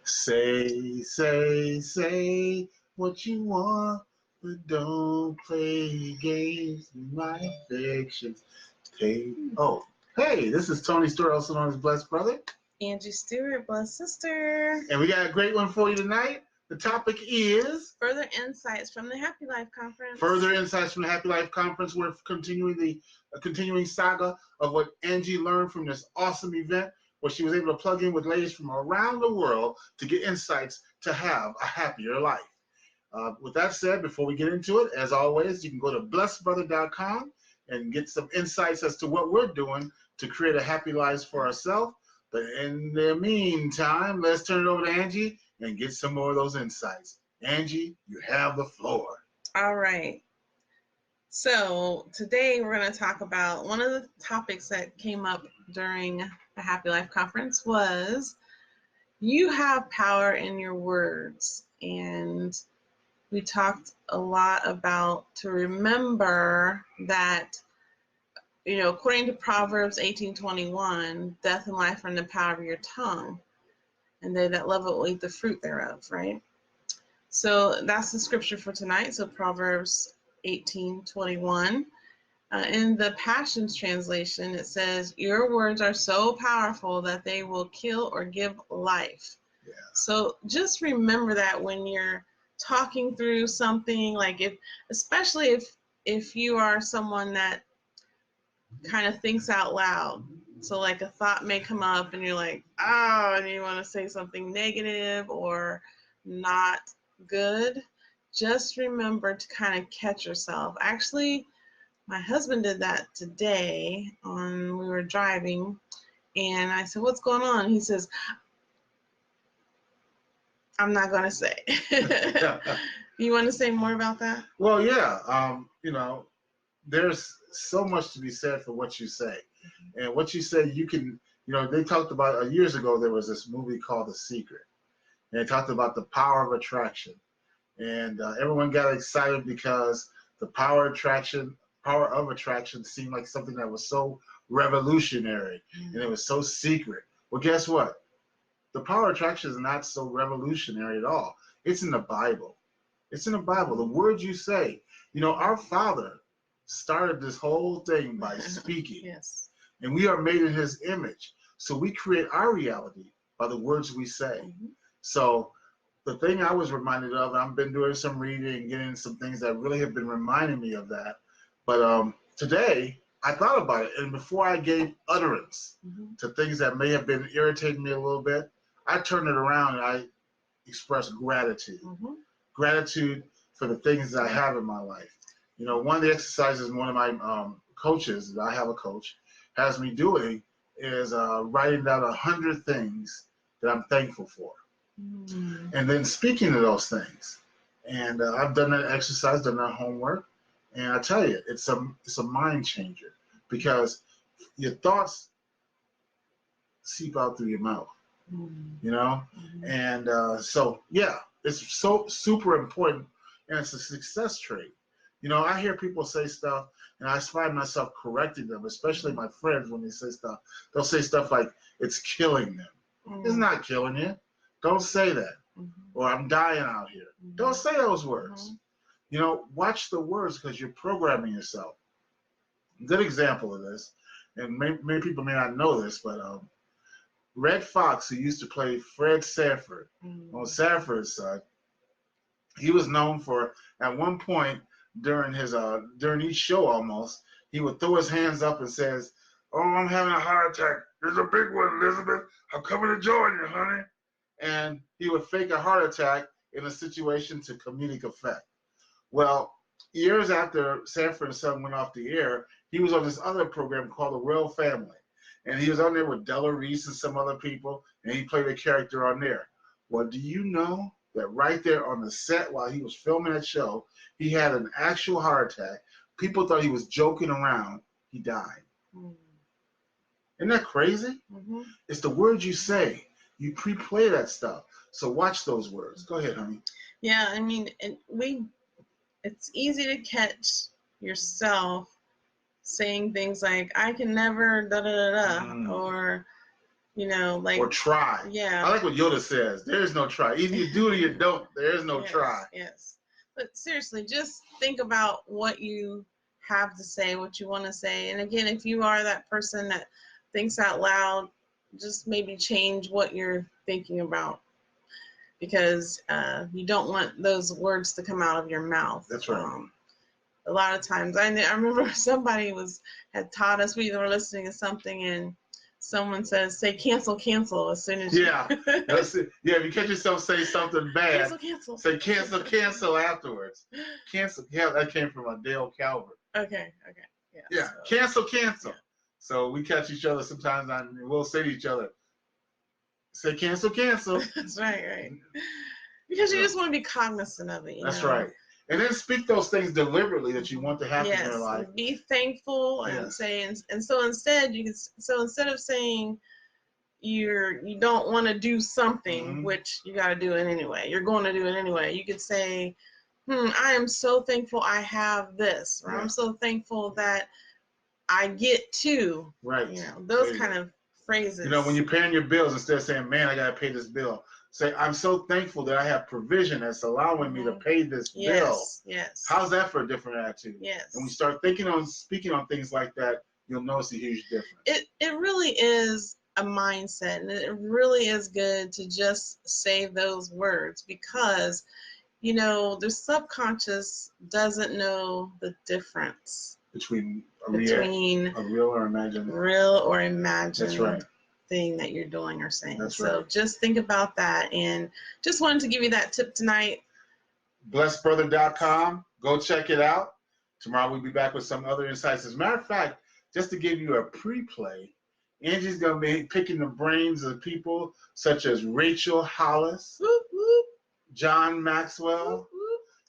Say what you want, but don't play games with my affections. Hey, this is Tony Stewart, also known as Blessed Brother. Angie Stewart, Blessed Sister. And we got a great one for you tonight. The topic is Further Insights from the Happy Life Conference. Further Insights from the Happy Life Conference. We're continuing the continuing saga of what Angie learned from this awesome event, where she was able to plug in with ladies from around the world to get insights to have a happier life. With that said, before we get into it, as always, you can go to blessedbrother.com and get some insights as to what we're doing to create a happy life for ourselves. But in the meantime, let's turn it over to Angie and get some more of those insights. Angie, you have the floor. All right. So today we're going to talk about one of the topics that came up during the Happy Life Conference was you have power in your words. And we talked a lot about to remember that, you know, according to Proverbs 18:21, death and life are in the power of your tongue, and they that love it will eat the fruit thereof, right? So that's the scripture for tonight. So Proverbs 18:21. In the Passions Translation, it says, your words are so powerful that they will kill or give life. Yeah. So just remember that when you're talking through something, like especially if you are someone that kind of thinks out loud. So like a thought may come up and you're like, and you want to say something negative or not good. Just remember to kind of catch yourself. Actually, my husband did that today we were driving, and I said, what's going on? He says, I'm not going to say. You want to say more about that? Well, yeah. There's so much to be said for what you say. Mm-hmm. And what you say, you can, they talked about years ago, there was this movie called The Secret. And they talked about the power of attraction. And everyone got excited because the power of attraction seemed like something that was so revolutionary, and it was so secret. Well, guess what? The power of attraction is not so revolutionary at all. It's in the Bible. It's in the Bible. The words you say. Our Father started this whole thing by speaking. Yes. And we are made in his image. So we create our reality by the words we say. Mm-hmm. So the thing I was reminded of, I've been doing some reading and getting some things that really have been reminding me of that. But today, I thought about it. And before I gave utterance to things that may have been irritating me a little bit, I turned it around and I expressed gratitude. Mm-hmm. Gratitude for the things that I have in my life. One of the exercises one of my coaches, I have a coach, has me doing is writing down 100 things that I'm thankful for. Mm-hmm. And then speaking of those things. And I've done that exercise, done that homework. And I tell you, it's a mind changer because your thoughts seep out through your mouth, Mm-hmm. And so, yeah, it's so super important, and it's a success trait. I hear people say stuff, and I find myself correcting them, especially my friends when they say stuff. They'll say stuff like, it's killing them. Mm-hmm. It's not killing you. Don't say that. Mm-hmm. Or I'm dying out here. Mm-hmm. Don't say those words. Mm-hmm. Watch the words because you're programming yourself. A good example of this, and many people may not know this, but Red Fox, who used to play Fred Sanford on Sanford's side, he was known for, at one point during each show almost, he would throw his hands up and says, "Oh, I'm having a heart attack. There's a big one, Elizabeth. I'm coming to join you, honey." And he would fake a heart attack in a situation to comedic effect. Well, years after Sanford and Son went off the air, he was on this other program called The Royal Family. And he was on there with Della Reese and some other people, and he played a character on there. Well, do you know that right there on the set while he was filming that show, he had an actual heart attack. People thought he was joking around. He died. Mm. Isn't that crazy? Mm-hmm. It's the words you say. You pre-play that stuff. So watch those words. Go ahead, honey. Yeah, I mean, it's easy to catch yourself saying things like, I can never da-da-da-da, or You know, like, or try. yeah. I like what Yoda says. There is no try. Either you do it or you don't. There is no Yes, try. yes. But seriously, just think about what you have to say, what you want to say. And again, if you are that person that thinks out loud, just maybe change what you're thinking about, because you don't want those words to come out of your mouth. That's right. A lot of times, I remember somebody had taught us, we were listening to something, and someone says, say cancel, cancel as soon as Yeah. That's it. Yeah, if you catch yourself say something bad, cancel. say cancel afterwards. Cancel. Yeah, that came from Dale Calvert. Okay. Yeah, So, cancel. Yeah. So we catch each other sometimes, and we'll say to each other, say cancel. That's right. Because you just want to be cognizant of it. That's right. And then speak those things deliberately that you want to happen in your life. Be thankful and say, and so instead of saying you don't want to do something, which you got to do it anyway, you're going to do it anyway. You could say, I am so thankful I have this, or I'm so thankful that I get to. Right. Those kind of phrases. When you're paying your bills, instead of saying, man, I got to pay this bill, say, I'm so thankful that I have provision that's allowing me to pay this bill. Yes. How's that for a different attitude? Yes. And we start speaking on things like that, you'll notice a huge difference. It really is a mindset, and it really is good to just say those words, because the subconscious doesn't know the difference between a real or imagined That's right. thing that you're doing or saying. That's so right. Just think about that, and just wanted to give you that tip tonight. Blessedbrother.com. Go check it out. Tomorrow we'll be back with some other insights. As a matter of fact, just to give you a pre-play, Angie's going to be picking the brains of people such as Rachel Hollis, John Maxwell,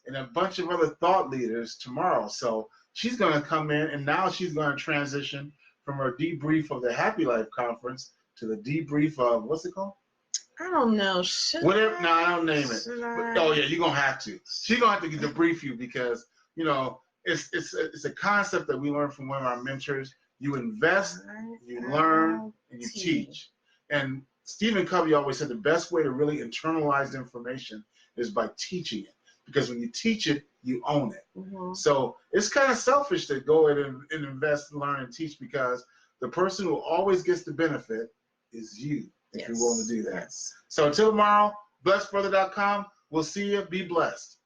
and a bunch of other thought leaders tomorrow. So she's going to come in, and now she's going to transition from her debrief of the Happy Life Conference to the debrief of, what's it called? I don't know. I don't name it. Oh yeah, you're gonna have to. She's gonna have to debrief you, because it's a concept that we learned from one of our mentors. You invest, you learn, and you teach. And Stephen Covey always said the best way to really internalize information is by teaching it, because when you teach it, you own it. So it's kind of selfish to go in and invest, learn, and teach, because the person who always gets the benefit is you. If you're willing to do that. So until tomorrow, blessedbrother.com. We'll see you. Be blessed.